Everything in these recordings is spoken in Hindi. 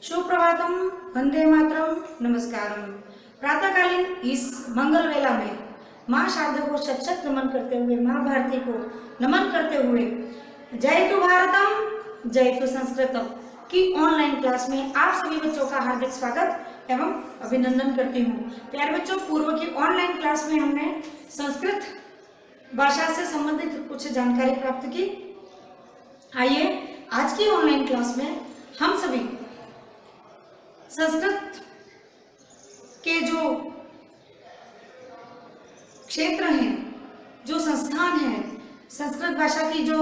सुप्रभातम, वंदे मातरम, नमस्कारम। प्रातःकालीन इस मंगल वेला में माँ शारदा को शत शत नमन करते हुए, माँ भारती को नमन करते हुए जय तु भारतम जय तु संस्कृतम की ऑनलाइन क्लास में आप सभी बच्चों का हार्दिक स्वागत एवं अभिनंदन करती हूँ। प्यारे बच्चों, पूर्व की ऑनलाइन क्लास में हमने संस्कृत भाषा से संबंधित कुछ जानकारी प्राप्त की। आइए आज की ऑनलाइन क्लास में हम सभी संस्कृत के जो क्षेत्र हैं, जो संस्थान है, संस्कृत भाषा की जो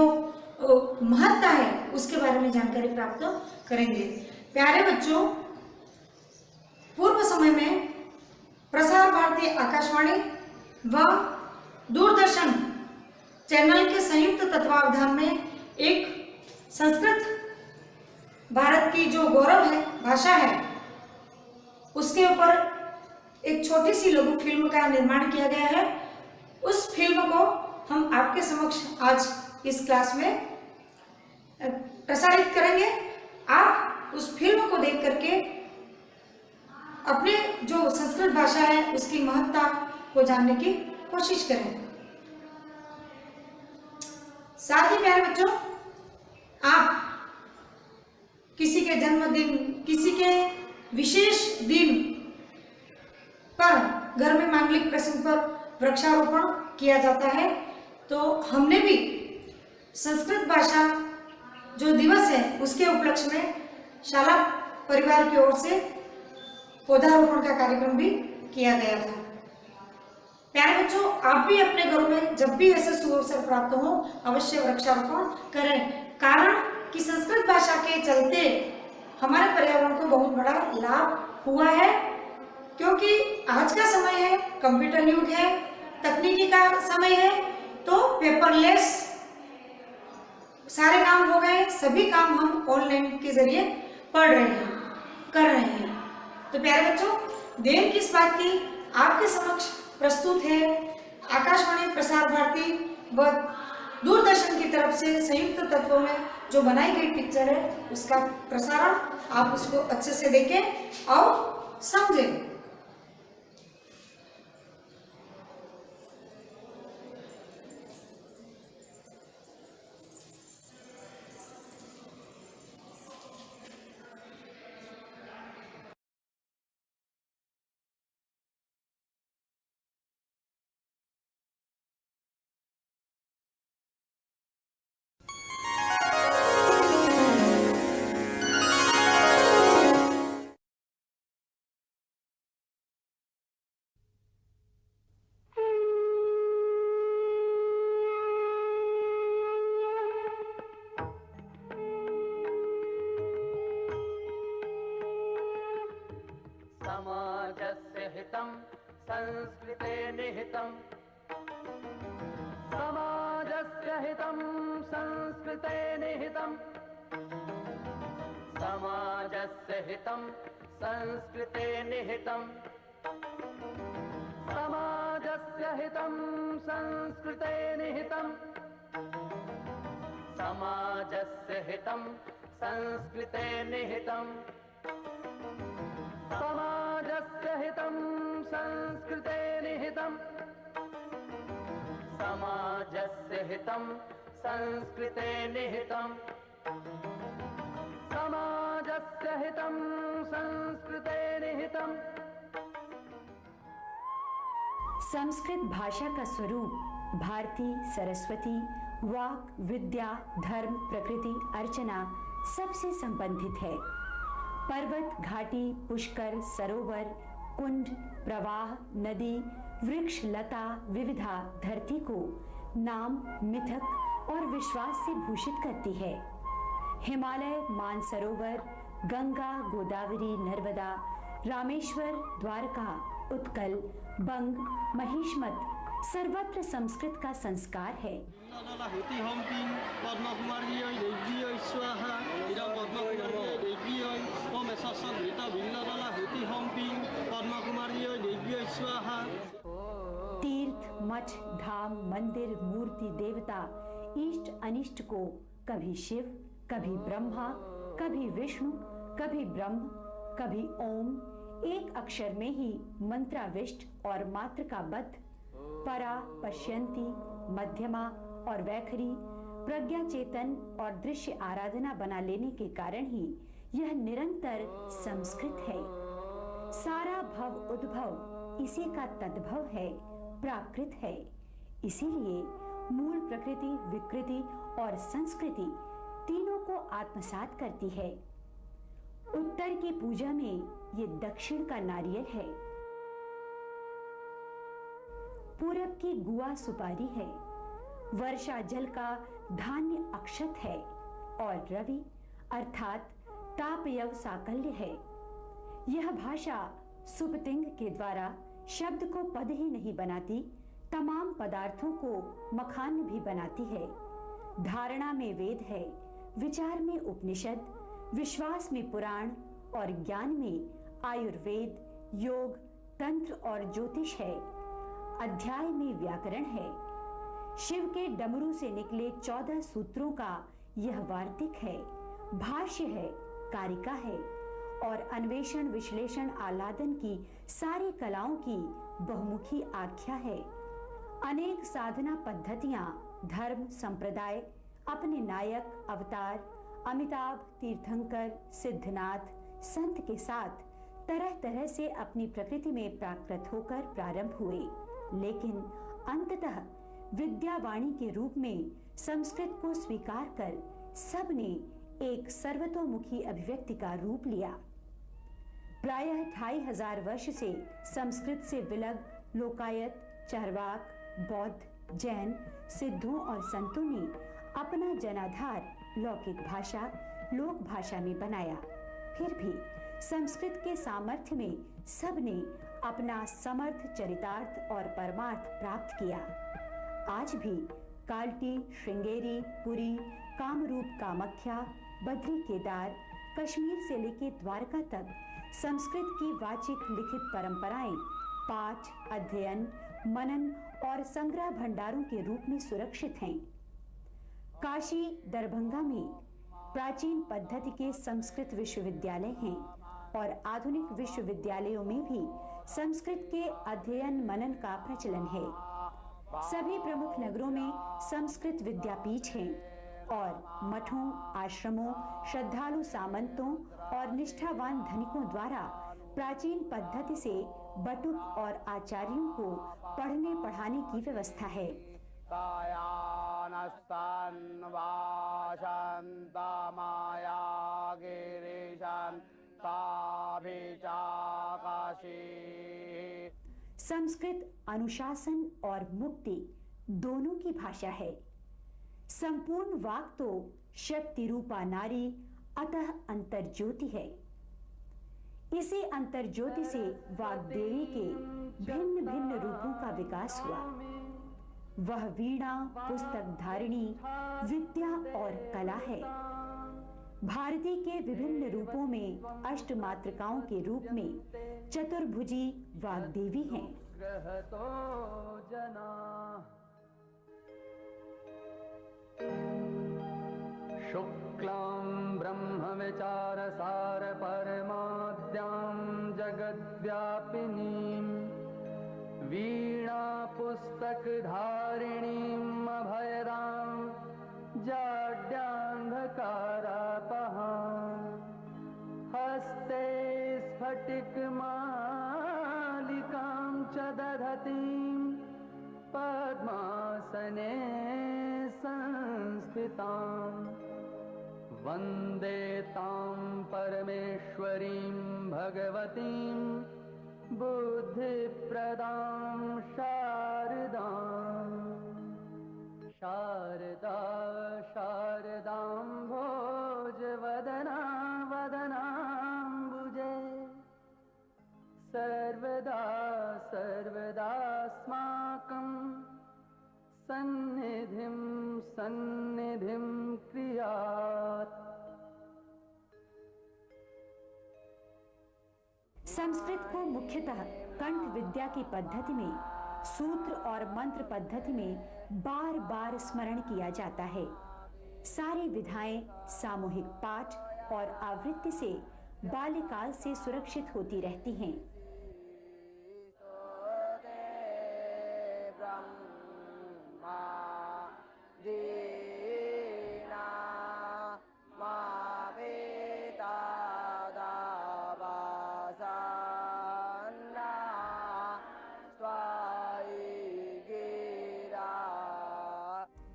महत्ता है, उसके बारे में जानकारी प्राप्त करेंगे। प्यारे बच्चों, पूर्व समय में प्रसार भारती आकाशवाणी व दूरदर्शन चैनल के संयुक्त तत्वावधान में एक संस्कृत भारत की जो गौरव है भाषा है, उसके ऊपर एक छोटी सी लघु फिल्म का निर्माण किया गया है। उस फिल्म को हम आपके समक्ष आज इस क्लास में प्रसारित करेंगे। आप उस फिल्म को देख करके अपने जो संस्कृत भाषा है उसकी महत्ता को जानने की कोशिश करें। साथ ही प्यारे बच्चों, आप किसी के जन्मदिन, किसी के विशेष दिन पर घर में मांगलिक प्रसंग पर वृक्षारोपण किया जाता है, तो हमने भी संस्कृत भाषा जो दिवस है उसके उपलक्ष्य में शाला परिवार की ओर से पौधारोपण का कार्यक्रम भी किया गया था। प्यारे बच्चों, आप भी अपने घरों में जब भी ऐसे सुअवसर प्राप्त हो अवश्य वृक्षारोपण करें, कारण कि संस्कृत भाषा के चलते हमारे पर्यावरण को बहुत बड़ा लाभ हुआ है। क्योंकि आज का समय है, कंप्यूटर युग है, तकनीकी का समय है, तो पेपरलेस सारे काम हो गए। सभी काम हम ऑनलाइन के जरिए पढ़ रहे हैं, कर रहे हैं। तो प्यारे बच्चों, देर किस बात की, आपके समक्ष प्रस्तुत है आकाशवाणी, प्रसार भारती व दूरदर्शन की तरफ से संयुक्त तत्वों में जो बनाई गई पिक्चर है, उसका प्रसारण। आप उसको अच्छे से देखें और समझें। समाजस्य हितं संस्कृते निहितं, समाजस्य हितं संस्कृते निहितं, समाजस्य हितं संस्कृते निहितं, समाजस्य हितं संस्कृते निहितं, समाजस्य हितं संस्कृते निहितं, समाजस्य हितं संस्कृते निहितं, समाजस्य हितं संस्कृते निहितं, समाजस्य हितं संस्कृते निहितं। संस्कृत भाषा का स्वरूप भारती, सरस्वती, वाक, विद्या, धर्म, प्रकृति, अर्चना सबसे संबंधित है। पर्वत, घाटी, पुष्कर, सरोवर, कुंड, प्रवाह, नदी, वृक्ष, लता, विविधा धरती को नाम, मिथक और विश्वास से भूषित करती है। हिमालय, मानसरोवर, गंगा, गोदावरी, नर्मदा, रामेश्वर, द्वारका, उत्कल, बंग, महिष्मत सर्वत्र संस्कृत का संस्कार है। तीर्थ, मठ, धाम, मंदिर, मूर्ति, देवता, इष्ट अनिष्ट को कभी शिव, कभी ब्रह्मा, कभी विष्णु, कभी ब्रह्म, कभी ओम, एक अक्षर में ही मंत्राविष्ट और मातृकाबद्ध, परा, पश्यंती, मध्यमा और वैखरी, प्रज्ञा चेतन और दृश्य आराधना बना लेने के कारण ही यह निरंतर संस्कृत है। सारा भव उद्भव इसी का तद्भव है, प्राकृत है। इसीलिए मूल प्रकृति, विकृति और संस्कृति तीनों को आत्मसात करती है। उत्तर की पूजा में ये दक्षिण का नारियल है, पूरब की गुआ सुपारी है, वर्षा जल का धान्य अक्षत है और रवि अर्थात तापयव साकल्य है। यह भाषा सुपतिंग के द्वारा शब्द को पद ही नहीं बनाती, तमाम पदार्थों को मखान भी बनाती है। धारणा में वेद है, विचार में उपनिषद, विश्वास में पुराण और ज्ञान में आयुर्वेद, योग, तंत्र और ज्योतिष है। अध्याय में व्याकरण है। शिव के डमरू से निकले 14 सूत्रों का यह वार्तिक है, भाष्य है, कारिका है और अन्वेषण, विश्लेषण, आह्लादन की सारी कलाओं की बहुमुखी आख्या है। अनेक साधना पद्धतियां, धर्म, संप्रदाय, अपने नायक, अवतार, अमिताभ, तीर्थंकर, सिद्धनाथ, संत के साथ तरह तरह से अपनी प्रकृति में प्राकृत होकर प्रारंभ हुए, लेकिन अंततः विद्यावाणी के रूप में संस्कृत को स्वीकार कर सबने एक सर्वतोमुखी अभिव्यक्ति का रूप लिया। प्रायः 2500 वर्ष से संस्कृत से विलग लोकायत, चार्वाक, बौद्ध, जैन, सिद्धों और संतों ने अपना जनाधार लौकिक भाषा, लोक भाषा में बनाया। फिर भी संस्कृत के सामर्थ्य में सबने अपना समर्थ चरितार्थ और परमार्थ प्राप्त किया। आज भी काल्टी, श्रृंगेरी, पुरी, कामरूप, कामाख्या, बद्री, केदार, कश्मीर से लेकर द्वारका तक संस्कृत की वाचिक लिखित परंपराएं पाठ, अध्ययन, मनन और संग्रह भंडारों के रूप में सुरक्षित हैं। काशी, दरभंगा में प्राचीन पद्धति के संस्कृत विश्वविद्यालय हैं और आधुनिक विश्वविद्यालयों में भी संस्कृत के अध्ययन मनन का प्रचलन है। सभी प्रमुख नगरों में संस्कृत विद्यापीठ हैं और मठों, आश्रमों, श्रद्धालु सामंतों और निष्ठावान धनिकों द्वारा प्राचीन पद्धति से बटुक और आचार्यों को पढ़ने पढ़ाने की व्यवस्था है। संस्कृत अनुशासन और मुक्ति दोनों की भाषा है। संपूर्ण वाक तो शक्ति रूपा नारी अतः अंतर्ज्योति है। इसी अंतर्ज्योति से वाग्देवी के भिन्न भिन्न रूपों का विकास हुआ। वह वीणा, पुस्तक धारिणी, विद्या और कला है। भारती के विभिन्न रूपों में अष्टमातृकाओं के रूप में चतुर्भुजी वाग्देवी हैं। शुक्लां ब्रह्म विचार सार परमाद्यां जगद्व्यापिनीं वीणा पुस्तक धारिणीं अभयदां जाड्यान्धकारापहां हस्ते स्फटिकमालिकां च दधतीं पद्मासने संस्थितां वन्दे तां परमेश्वरीं भगवतीं बुद्धिप्रदां शारदां शारदा शारदां भोजवदना वदनाम्बुजे सर्वदा सर्वदास्माकं सन्निधिं सन्निधिं क्रियात्। संस्कृत को मुख्यतः कंठ विद्या की पद्धति में, सूत्र और मंत्र पद्धति में बार बार स्मरण किया जाता है। सारी विधाएं सामूहिक पाठ और आवृत्ति से बाल्यकाल से सुरक्षित होती रहती हैं।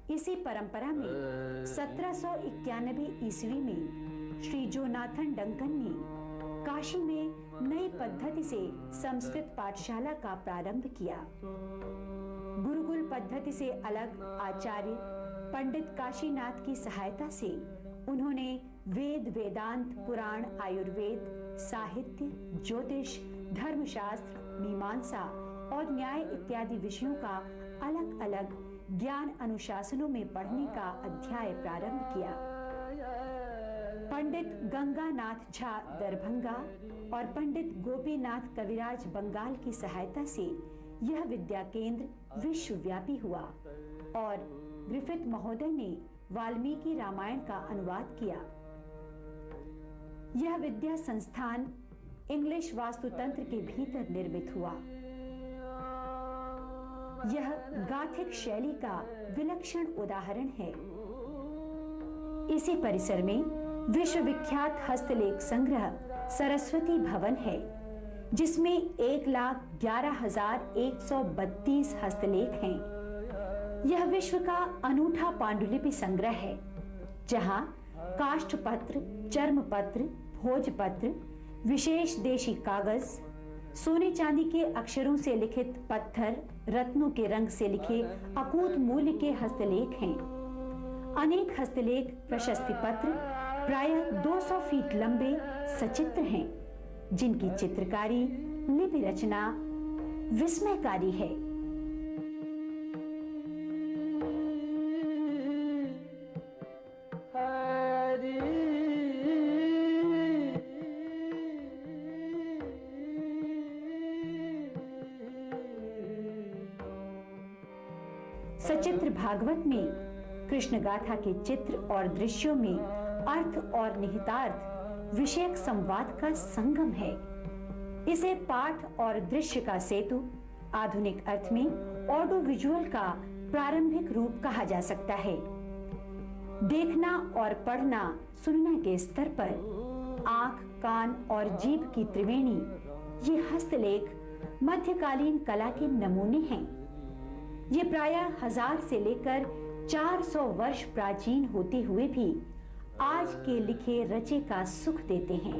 इसी परंपरा में 1791 ईस्वी में श्री जोनाथन डंकन ने काशी में नई पद्धति से संस्कृत पाठशाला का प्रारंभ किया। गुरुकुल पद्धति से अलग आचार्य पंडित काशीनाथ की सहायता से उन्होंने वेद, वेदांत, पुराण, आयुर्वेद, साहित्य, ज्योतिष, धर्मशास्त्र, मीमांसा और न्याय इत्यादि विषयों का अलग अलग ज्ञान अनुशासनों में पढ़ने का अध्याय प्रारंभ किया। पंडित गंगानाथ झा दरभंगा और पंडित गोपीनाथ कविराज बंगाल की सहायता से यह विद्या केंद्र विश्वव्यापी हुआ और ग्रिफिथ महोदय ने वाल्मीकि रामायण का अनुवाद किया। यह विद्या संस्थान इंग्लिश वास्तुतंत्र के भीतर निर्मित हुआ। यह गाथिक शैली का विलक्षण उदाहरण है। इसी परिसर में विश्वविख्यात हस्तलेख संग्रह सरस्वती भवन है, जिसमें 1,11,132 हस्तलेख हैं। यह विश्व का अनूठा पांडुलिपि संग्रह है, जहां काष्ठपत्र, चर्मपत्र, भोजपत्र, विशेष देशी कागज, सोने चांदी के अक्षरों से लिखित पत्थर, रत्नों के रंग से लिखे अकूत मूल्य के हस्तलेख हैं। अनेक हस्तलेख, प्रशस्ति पत्र प्रायः 200 फीट लंबे सचित्र हैं, जिनकी चित्रकारी, लिपि रचना विस्मयकारी है। सचित्र भागवत में कृष्ण गाथा के चित्र और दृश्यों में अर्थ और निहितार्थ विषयक संवाद का संगम है। इसे पाठ और दृश्य का सेतु, आधुनिक अर्थ में ऑडियो विजुअल का प्रारंभिक रूप कहा जा सकता है। देखना और पढ़ना, सुनना के स्तर पर आंख, कान और जीभ की त्रिवेणी ये हस्तलेख मध्यकालीन कला के नमूने हैं। ये प्रायः 1000 से लेकर 400 वर्ष प्राचीन होते हुए भी आज के लिखे रचे का सुख देते हैं।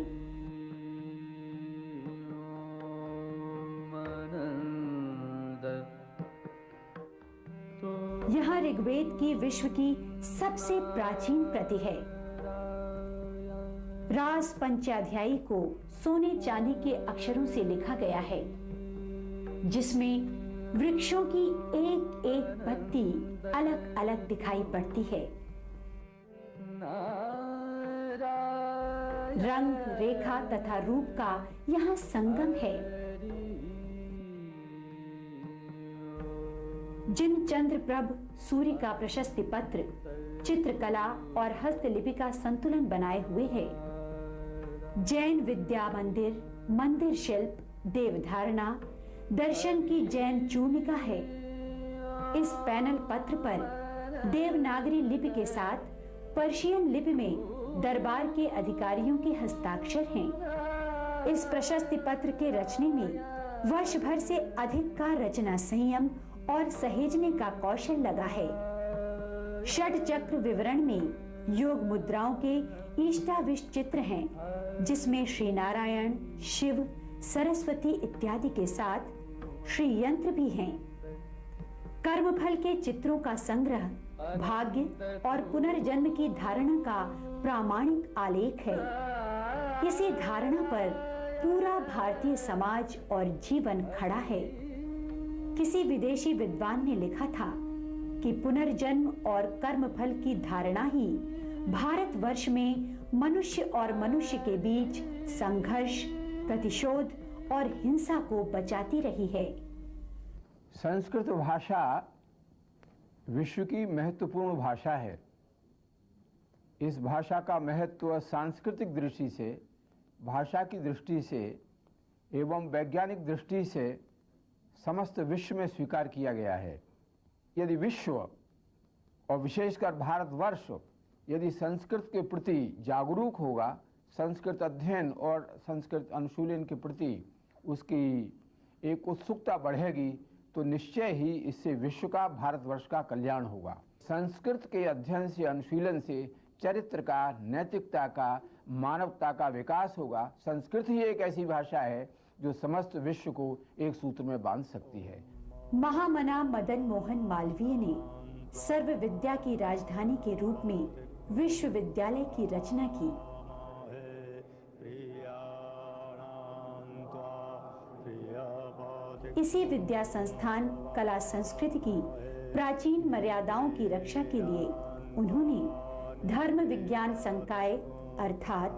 यह ऋग्वेद की विश्व की सबसे प्राचीन प्रति है। रास पंचाध्यायी को सोने चांदी के अक्षरों से लिखा गया है, जिसमें वृक्षों की एक एक पत्ती अलग अलग दिखाई पड़ती है। रंग, रेखा तथा रूप का यहाँ संगम है। जिन चंद्रप्रभ सूर्य का प्रशस्ति पत्र चित्रकला और हस्तलिपि का संतुलन बनाए हुए है। जैन विद्या मंदिर, मंदिर शिल्प, देवधारणा, दर्शन की जैन चूर्णिका है। इस पैनल पत्र पर देवनागरी लिपि के साथ पर्शियन लिपि में दरबार के अधिकारियों के हस्ताक्षर हैं। इस प्रशस्ति पत्र के रचने में वर्ष भर से अधिक का रचना संयम और सहेजने का कौशल लगा है। षड चक्र विवरण में योग मुद्राओं के इष्टाविष्ट चित्र हैं, जिसमें श्री नारायण, शिव, सरस्वती इत्यादि के साथ श्री यंत्र भी हैं। कर्मफल के चित्रों का संग्रह भाग्य और पुनर्जन्म की धारणा का प्रामाणिक आलेख है। इसी धारणा पर पूरा भारतीय समाज और जीवन खड़ा है। किसी विदेशी विद्वान ने लिखा था कि पुनर्जन्म और कर्मफल की धारणा ही भारतवर्ष में मनुष्य और मनुष्य के बीच संघर्ष, प्रतिशोध और हिंसा को बचाती रही है। संस्कृत भाषा विश्व की महत्वपूर्ण भाषा है। इस भाषा का महत्व सांस्कृतिक दृष्टि से भाषा की दृष्टि से एवं वैज्ञानिक दृष्टि से समस्त विश्व में स्वीकार किया गया है। यदि विश्व और विशेषकर भारतवर्ष यदि संस्कृत के प्रति जागरूक होगा, संस्कृत अध्ययन और संस्कृत अनुशीलन के प्रति उसकी एक उत्सुकता बढ़ेगी, तो निश्चय ही इससे विश्व का, भारतवर्ष का कल्याण होगा। संस्कृत के अध्ययन से, अनुशीलन से चरित्र का, नैतिकता का, मानवता का विकास होगा। संस्कृत ही एक ऐसी भाषा है जो समस्त विश्व को एक सूत्र में बांध सकती है। महामना मदन मोहन मालवीय ने सर्व विद्या की राजधानी के रूप में विश्वविद्यालय की रचना की। इसी विद्या संस्थान कला संस्कृति की प्राचीन मर्यादाओं की रक्षा के लिए उन्होंने धर्म विज्ञान संकाय अर्थात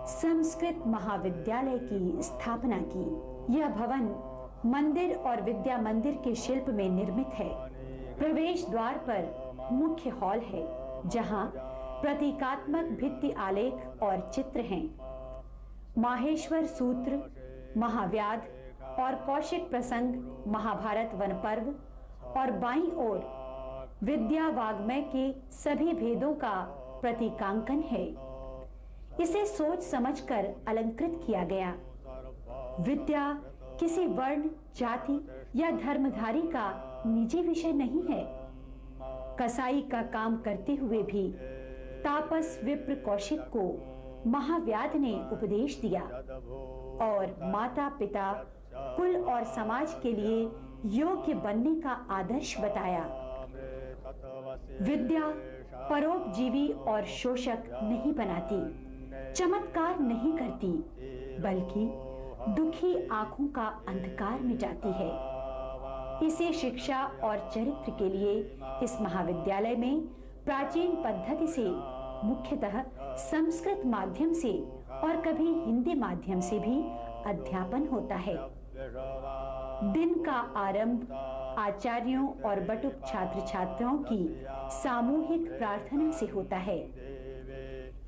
संस्कृत महाविद्यालय की स्थापना की। यह भवन मंदिर और विद्या मंदिर के शिल्प में निर्मित है। प्रवेश द्वार पर मुख्य हॉल है, जहां प्रतीकात्मक भित्ति आलेख और चित्र हैं। माहेश्वर सूत्र, महाव्याध और कौशिक प्रसंग, महाभारत वन पर्व और बाईं ओर विद्या वाग्मय के सभी भेदों का प्रतीकांकन है। इसे सोच समझकर अलंकृत किया गया। विद्या किसी वर्ण, जाति या धर्मधारी का निजी विषय नहीं है। कसाई का काम करते हुए भी तापस विप्र कौशिक को महाव्याध ने उपदेश दिया और माता पिता, कुल और समाज के लिए योग्य बनने का आदर्श बताया। विद्या परोपजीवी और शोषक नहीं बनाती, चमत्कार नहीं करती, बल्कि दुखी आंखों का अंधकार मिटाती है। इसी शिक्षा और चरित्र के लिए इस महाविद्यालय में प्राचीन पद्धति से, मुख्यतः संस्कृत माध्यम से और कभी हिंदी माध्यम से भी अध्यापन होता है। दिन का आरंभ आचार्यों और बटुक छात्र छात्राओं की सामूहिक प्रार्थना से होता है।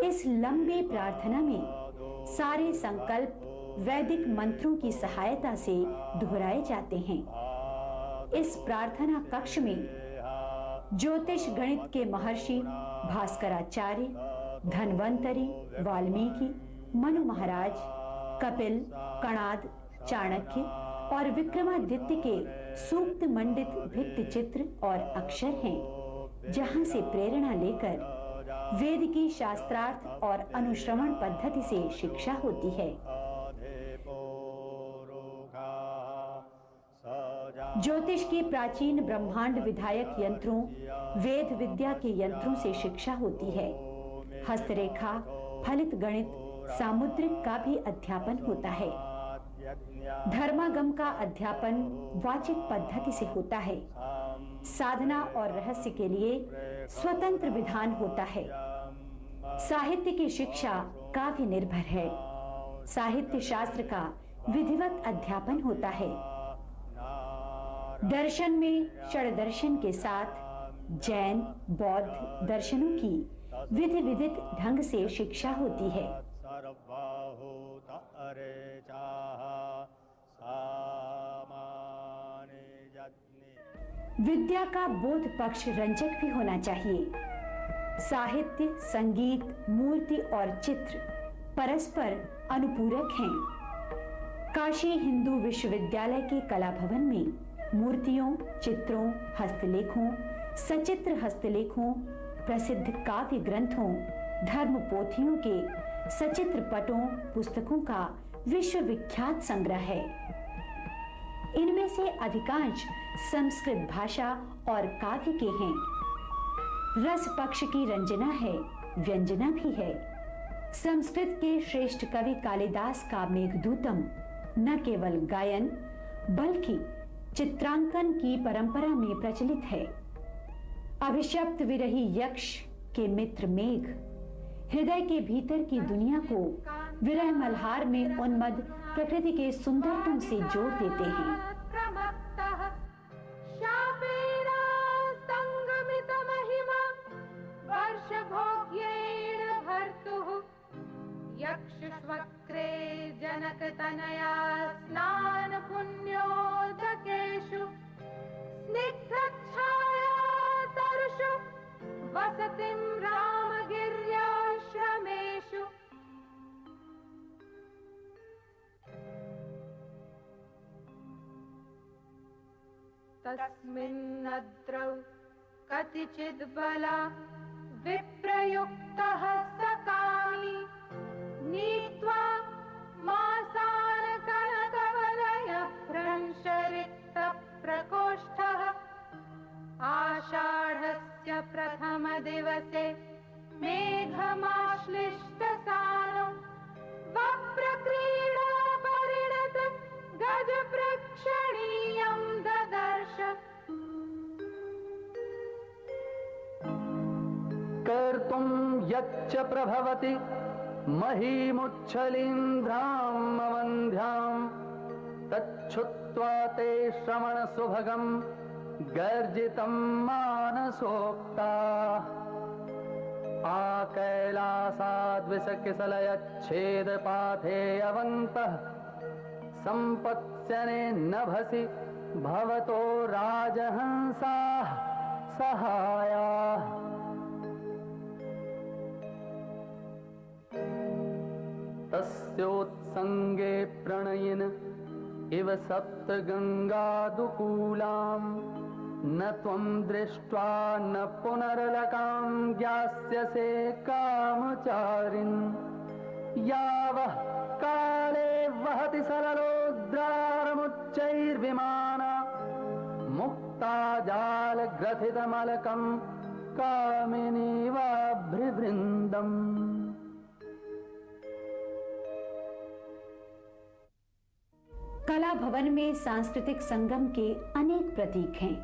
इस लंबी प्रार्थना में सारे संकल्प वैदिक मंत्रों की सहायता से दोहराए जाते हैं। इस प्रार्थना कक्ष में ज्योतिष गणित के महर्षि भास्कराचार्य, धन्वंतरि, वाल्मीकि, मनु महाराज, कपिल, कणाद, चाणक्य और विक्रमादित्य के सूक्त मंडित भित्ति चित्र और अक्षर हैं, जहां से प्रेरणा लेकर वेद की शास्त्रार्थ और अनुश्रवण पद्धति से शिक्षा होती है। ज्योतिष की प्राचीन ब्रह्मांड विधायक यंत्रों, वेद विद्या के यंत्रों से शिक्षा होती है। हस्तरेखा, फलित गणित, सामुद्रिक का भी अध्यापन होता है। धर्मागम का अध्यापन वाचिक पद्धति से होता है। साधना और रहस्य के लिए स्वतंत्र विधान होता है। साहित्य की शिक्षा काव्य निर्भर है। साहित्य शास्त्र का विधिवत अध्यापन होता है। दर्शन में षड्दर्शन के साथ जैन, बौद्ध दर्शनों की विधि विदित ढंग से शिक्षा होती है। विद्या का बोध पक्ष रंजक भी होना चाहिए। साहित्य, संगीत, मूर्ति और चित्र परस्पर अनुपूरक हैं। काशी हिंदू विश्वविद्यालय के कला भवन में मूर्तियों, चित्रों, हस्तलेखों, सचित्र हस्तलेखों, प्रसिद्ध काव्य ग्रंथों, धर्म पोथियों के सचित्र पटों, पुस्तकों का विश्वविख्यात संग्रह है। इनमें से अधिकांश संस्कृत भाषा और काव्य के हैं। रस पक्ष की रंजना है, व्यंजना भी है। संस्कृत के श्रेष्ठ कवि कालिदास का मेघदूतम न केवल गायन बल्कि चित्रांकन की परंपरा में प्रचलित है। अभिशप्त विरही यक्ष के मित्र मेघ हृदय के भीतर की दुनिया को विरह मल्हार में उन्मद प्रकृति के सुंदरतम से जोड़ देते हैं। वर्षभोग्येण भर्तुः यक्षवक्रे जनकतनया स्नान पुण्योदकेषु स्निग्धच्छायातरुषु वसतिं रामगिर्याश्रमेषु तस्मिन्नद्रौ कतिचिद् बला विप्रयुक्तः सकामी नीत्वा मासान कनकवलयभ्रंशरिक्तप्रकोष्ठः आषाढस्य प्रथमदिवसे मेघमाश्लिष्टसानो वप्रक्रीडा परिणत गजप्रक्षणीयं ददर्श कर्तुं यच्च प्रभवति महीमुच्छलीन्द्रामवन्ध्यां तच्छुत्वा ते श्रवणसुभगं गर्जितं मानसोक्ता आकैलासाद्विषकिसलयच्छेदपाथेऽवन्तः सम्पत्स्यने नभसि भवतो राजहंसाः सहायाः तस्योत्संगे प्रणयिन इव सप्तगंगादुकूलां न त्वं दृष्ट्वा न पुनर्लकां ज्ञास्यसे कामचारिन् यावः काले वहति सरलोद्रारमुच्चैर्विमाना मुक्ता जालग्रथितमलकं कामिनीवाभ्रिवृन्दम्। कला भवन में सांस्कृतिक संगम के अनेक प्रतीक हैं।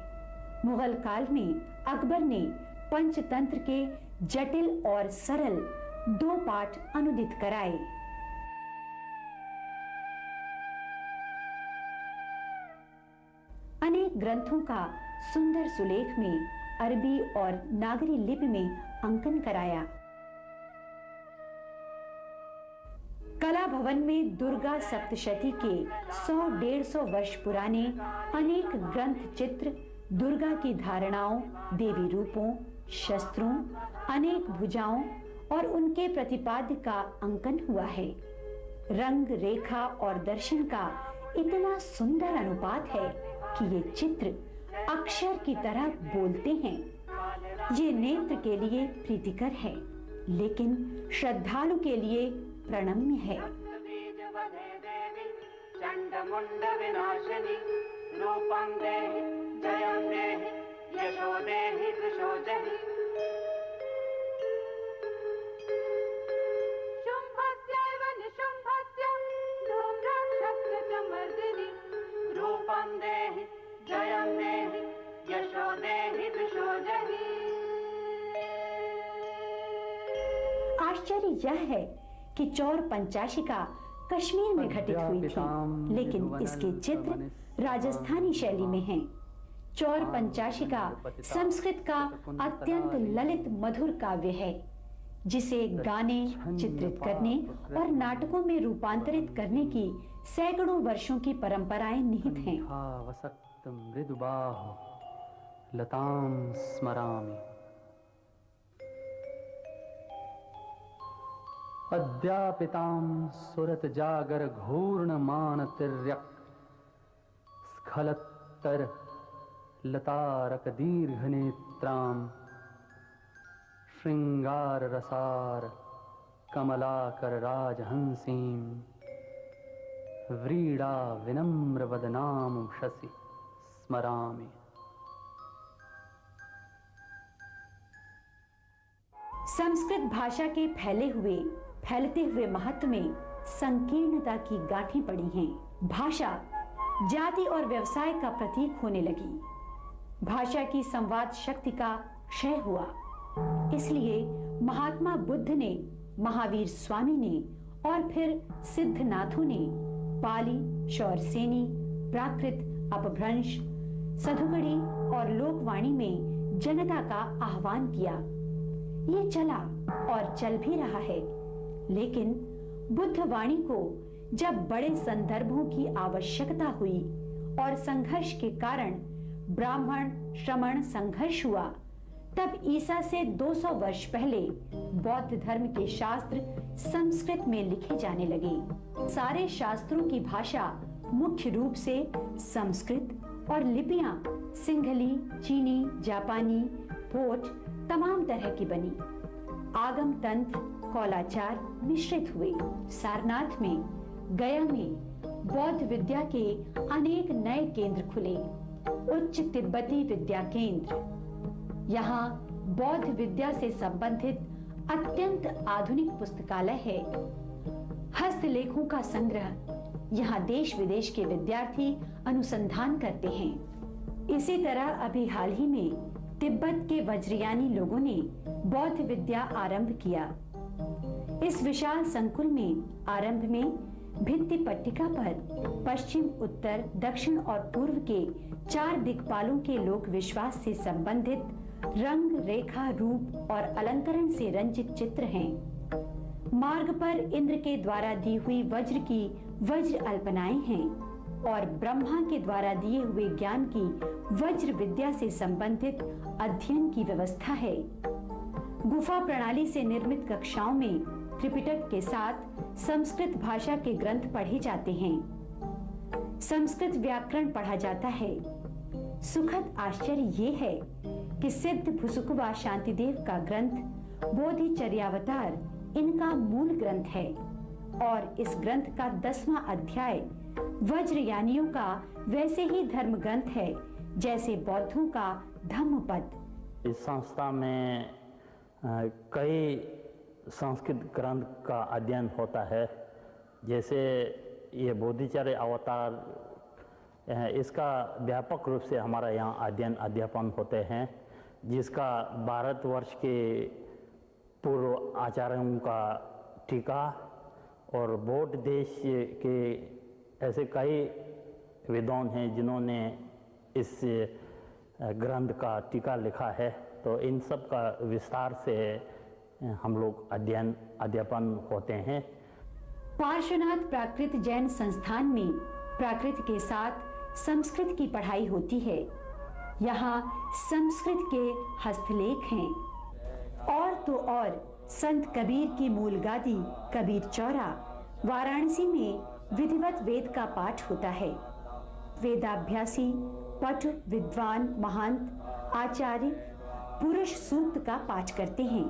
मुगल काल में अकबर ने पंचतंत्र के जटिल और सरल 2 पाठ अनुदित कराए। अनेक ग्रंथों का सुंदर सुलेख में अरबी और नागरी लिपि में अंकन कराया। कला भवन में दुर्गा सप्तशती के 100-150 वर्ष पुराने अनेक ग्रंथ चित्र दुर्गा की धारणाओं, देवी रूपों, शस्त्रों, अनेक भुजाओं और उनके प्रतिपाद्य का अंकन हुआ है। रंग, रेखा और दर्शन का इतना सुंदर अनुपात है कि ये चित्र अक्षर की तरह बोलते हैं। ये नेत्र के लिए प्रीतिकर है, लेकिन श्रद्धालु के लिए प्रणम्य है। चंडमुंड विनाशिनी रूपं देहि जयं देहि यशो देहि दृशो जहि शुंभस्यैव निशुंभस्य धूम्राक्षस्य च मर्दिनि रूपं देहि जयं देहि यशो देहि दृशो जहि। आश्चर्य यह है कि चौर पंचाशिका कश्मीर में घटित हुई थी, लेकिन इसके चित्र राजस्थानी शैली में हैं। चौर पंचाशिका संस्कृत का अत्यंत ललित मधुर काव्य है, जिसे गाने, चित्रित करने और नाटकों में रूपांतरित करने की सैकड़ों वर्षों की परंपराएं निहित हैं। मृदुबाहु लतां स्मरामि अद्यापितां सुरत जागर घूर्णमान तिर्यक् स्खलत्तर लतारक दीर्घनेत्रां श्रृंगार रसार कमलाकर राजहंसीं व्रीडा विनम्र वदनाम शशि स्मरामि। संस्कृत भाषा के फैलते हुए महत्व में संकीर्णता की गांठें पड़ी हैं। भाषा जाति और व्यवसाय का प्रतीक होने लगी। भाषा की संवाद शक्ति का क्षय हुआ। इसलिए महात्मा बुद्ध ने, महावीर स्वामी ने और फिर सिद्धनाथों ने पाली, शौरसेनी, प्राकृत, अपभ्रंश, सधुगढ़ी और लोकवाणी में जनता का आह्वान किया। ये चला और चल भी रहा है, लेकिन बुद्ध वाणी को जब बड़े संदर्भों की आवश्यकता हुई और संघर्ष के कारण ब्राह्मण श्रमण संघर्ष हुआ, तब ईसा से 200 वर्ष पहले बौद्ध धर्म के शास्त्र संस्कृत में लिखे जाने लगे। सारे शास्त्रों की भाषा मुख्य रूप से संस्कृत और लिपियां सिंहली, चीनी, जापानी, भोज तमाम तरह की बनी। आगम तंत्र, कौलाचार मिश्रित हुए। सारनाथ में, गया में बौद्ध विद्या के अनेक नए केंद्र खुले। उच्च तिब्बती विद्या केंद्र। यहाँ बौद्ध विद्या से संबंधित अत्यंत आधुनिक पुस्तकालय है। हस्तलेखों का संग्रह। यहाँ देश विदेश के विद्यार्थी अनुसंधान करते हैं। इसी तरह अभी हाल ही में तिब्बत के वज्रयानी लोगों ने बौद्ध विद्या आरंभ किया। इस विशाल संकुल में आरंभ में भित्ति पट्टिका पर पश्चिम, उत्तर, दक्षिण और पूर्व के 4 दिक्पालों के लोक विश्वास से संबंधित रंग, रेखा, रूप और अलंकरण से रंजित चित्र हैं। मार्ग पर इंद्र के द्वारा दी हुई वज्र की वज्र अल्पनाएं हैं और ब्रह्मा के द्वारा दिए हुए ज्ञान की वज्र विद्या से संबंधित अध्ययन की व्यवस्था है। गुफा प्रणाली से निर्मित कक्षाओं में त्रिपिटक के साथ संस्कृत भाषा के ग्रंथ पढ़े जाते हैं। संस्कृत व्याकरण पढ़ा जाता है। सुखद आश्चर्य ये है कि सिद्ध भुसुकुवा शांतिदेव का ग्रंथ बोधिचर्यावतार इनका मूल ग्रंथ है और इस ग्रंथ का 10वां अध्याय वज्रयानियों का वैसे ही धर्म ग्रंथ है जैसे बौद्धों का धम्मपद। इस संस्था में कई संस्कृत ग्रंथ का अध्ययन होता है। जैसे ये बोधिचर्य अवतार, इसका व्यापक रूप से हमारा यहाँ अध्ययन अध्यापन होते हैं, जिसका भारतवर्ष के पूर्व आचार्यों का टीका और बौद्ध देश के ऐसे कई विद्वान हैं जिन्होंने इस ग्रंथ का टीका लिखा है। तो इन सब का विस्तार से हम लोग अध्यापन होते हैं। पार्श्वनाथ प्राकृत जैन संस्थान में प्राकृत के साथ संस्कृत की पढ़ाई होती है। यहाँ संस्कृत के हस्तलेख हैं। और तो और संत कबीर की मूल गादी कबीर चौरा वाराणसी में विधिवत वेद का पाठ होता है। वेदाभ्यासी, पट, विद्वान, महंत, आचार्य पुरुष सूक्त का पाठ करते हैं।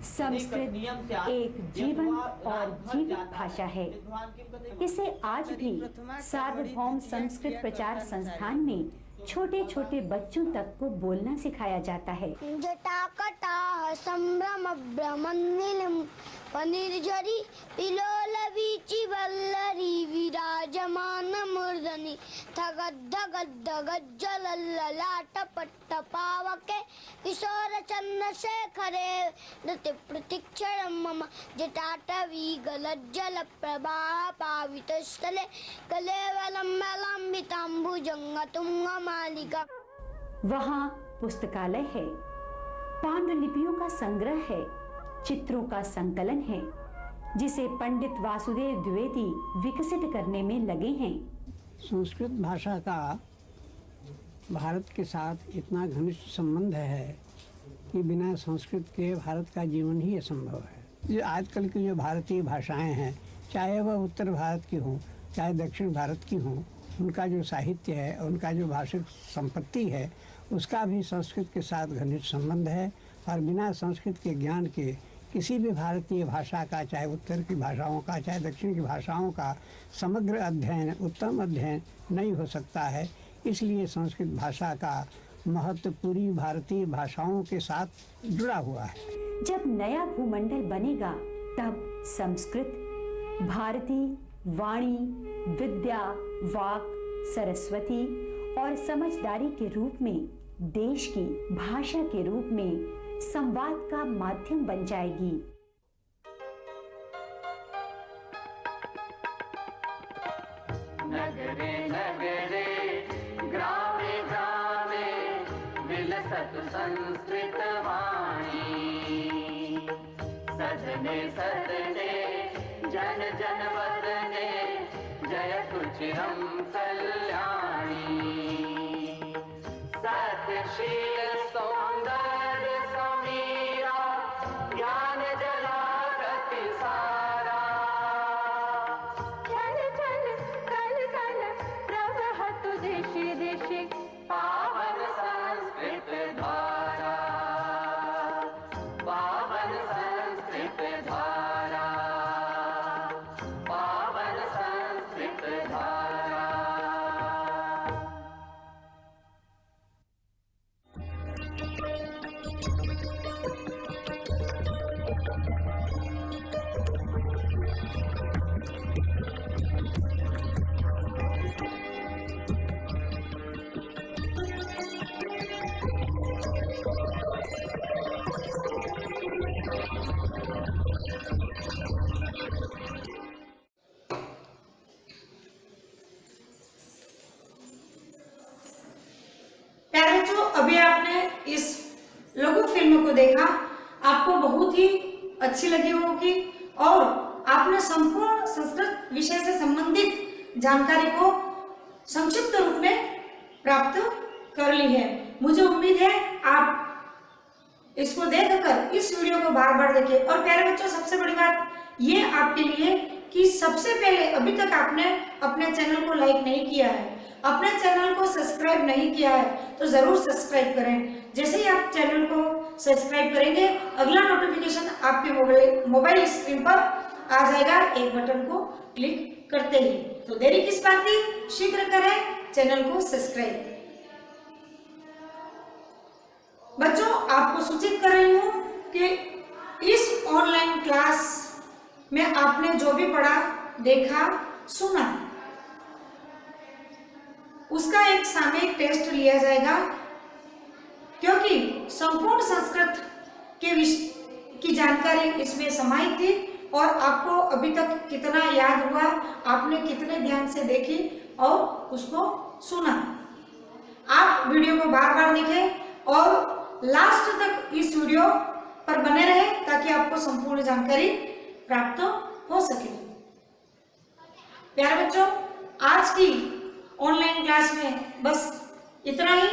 संस्कृत एक जीवंत और जीवित भाषा है। इसे आज भी सार्वभौम संस्कृत प्रचार संस्थान में छोटे छोटे बच्चों तक को बोलना सिखाया जाता है। जटाकटा संभ्रम ब्रह्मनिलम पनिर्झरी पिलोल वीचि वल्लरी विराजमान मूर्धनि धगद्धगद्धगज्जल ललाट पट्ट पावके किशोर चन्द्रशेखरे नृत्य प्रतीक्षण मम जटाटवी गलज्जल प्रवाह पावितस्थले कलेवलम लंबिताम्बुजंग तुंगमालिका। वहाँ पुस्तकालय है, पांडुलिपियों का संग्रह है, चित्रों का संकलन है, जिसे पंडित वासुदेव द्विवेदी विकसित करने में लगे हैं। संस्कृत भाषा का भारत के साथ इतना घनिष्ठ संबंध है कि बिना संस्कृत के भारत का जीवन ही असंभव है। जो आजकल की जो भारतीय भाषाएं हैं, चाहे वह उत्तर भारत की हों चाहे दक्षिण भारत की हों, उनका जो साहित्य है, उनका जो भाषिक संपत्ति है, उसका भी संस्कृत के साथ घनिष्ठ संबंध है। और बिना संस्कृत के ज्ञान के किसी भी भारतीय भाषा का, चाहे उत्तर की भाषाओं का चाहे दक्षिण की भाषाओं का समग्र अध्ययन, उत्तम अध्ययन नहीं हो सकता है। इसलिए संस्कृत भाषा का महत्व पूरी भारतीय भाषाओं के साथ जुड़ा हुआ है। जब नया भूमंडल बनेगा तब संस्कृत भारती, वाणी, विद्या, वाक, सरस्वती और समझदारी के रूप में देश की भाषा के रूप में संवाद का माध्यम बन जाएगी। नगरे नगरे जपतु संस्कृत वाणी। सजने सदने जन जन वदने जयतु चिरं कल्याणी। सत्यशील सौंदर्य समीरा ज्ञान जला रति सारा। चल चल कल कल प्रवहतु दिशि दिशि पावन संस्कृत धारा। पावन संस्कृत धारा। पावन संस्कृत धारा। प्यारे बच्चों, अभी आपने इस लघु फिल्म को देखा, आपको बहुत ही अच्छी लगी होगी और आपने संपूर्ण संस्कृत विषय से संबंधित जानकारी को संक्षिप्त रूप में प्राप्त कर ली है। मुझे उम्मीद है आप इसको देखकर इस वीडियो को बार बार देखें। और प्यारे बच्चों, सबसे बड़ी बात ये आपके लिए कि सबसे पहले अभी तक आपने अपने चैनल को लाइक नहीं किया है, अपने चैनल को सब्सक्राइब नहीं किया है, तो जरूर सब्सक्राइब करें। जैसे ही आप चैनल को सब्सक्राइब करेंगे, अगला नोटिफिकेशन आपके मोबाइल स्क्रीन पर आ जाएगा, एक बटन को क्लिक करते ही। तो देरी किस बात की, शीघ्र करें चैनल को सब्सक्राइब। बच्चों, आपको सूचित कर रही हूँ कि इस ऑनलाइन क्लास में आपने जो भी पढ़ा, देखा, सुना, उसका एक सामयिक टेस्ट लिया जाएगा, क्योंकि संपूर्ण संस्कृत के की जानकारी इसमें समाहित थी और आपको अभी तक कितना याद हुआ, आपने कितने ध्यान से देखी और उसको सुना। आप वीडियो को बार बार देखें और लास्ट तक इस वीडियो पर बने रहे ताकि आपको संपूर्ण जानकारी प्राप्त हो सके। प्यारे बच्चों, आज की ऑनलाइन क्लास में बस इतना ही।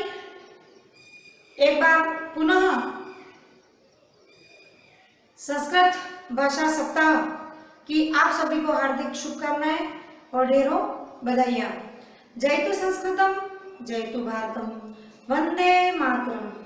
एक बार पुनः संस्कृत भाषा सप्ताह की आप सभी को हार्दिक शुभकामनाएं और ढेरों बधाइयां। जयतु संस्कृतम, जयतु भारतम, वंदे मातरम।